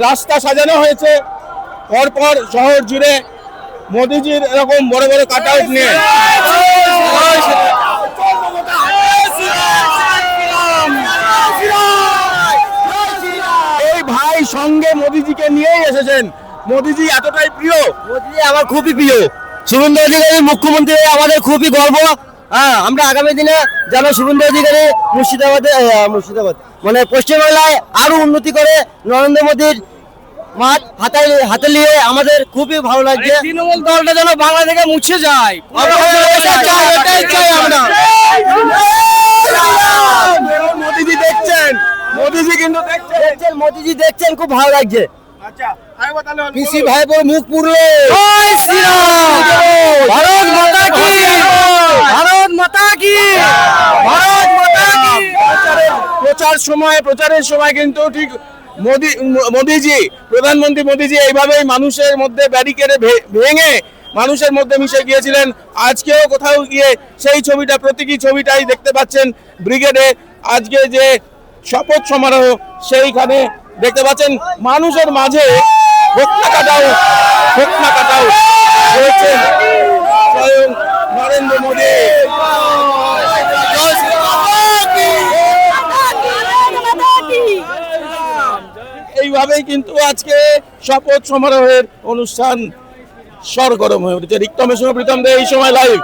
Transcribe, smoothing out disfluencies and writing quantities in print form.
রাস্তা সাজানো হয়েছে, পরপর শহর জুড়ে মোদিজির এরকম বড় বড় কাট আউট নিয়ে। এই ভাই সঙ্গে মোদিজিকে নিয়েই এসেছেন। মোদিজি এতটাই প্রিয়। মোদি আমার খুবই প্রিয়। শুভেন্দু অধিকারী মুখ্যমন্ত্রী আমাদের খুবই গর্ব। হ্যাঁ, আমরা আগামী দিনে যেন শুভেন্দু অধিকারী মুর্শিদাবাদ মানে পশ্চিমবাংলায় আরো উন্নতি করে নরেন্দ্র মোদীর হাতে নিয়ে আমাদের খুবই ভালো লাগছে। তৃণমূল দলটা যেন বাংলা থেকে মুছে যায়। মোদিজি দেখছেন, মোদিজি কিন্তু মোদিজি দেখছেন, খুব ভালো লাগছে। পিসি ভাইপোর মুখ পুরলো। ভারত মাতা কি, ভারত মাতা কি, ভারত মাতা কি। প্রচারের সময় কিন্তু ঠিক মোদিজি, প্রধানমন্ত্রী মোদিজি এইভাবেই মানুষের মধ্যে ব্যারিকেডে ভেঙে মানুষের মধ্যে মিশে গিয়েছিলেন। আজকেও কোথাও গিয়ে সেই ছবিটা, প্রতীকী ছবিটাই দেখতে পাচ্ছেন ব্রিগেডে। আজকে যে শপথ সমারোহ, সেইখানে দেখতে পাচ্ছেন মানুষের মাঝে হোকনা কাটাও হয়েছেন স্বয়ং নরেন্দ্র মোদী। এইভাবেই কিন্তু আজকে শপথ সমারোহের অনুষ্ঠান সরগরম হয়ে উঠেছে। রিক্তমের সঙ্গে প্রীতম দে, এই সময় লাইভ।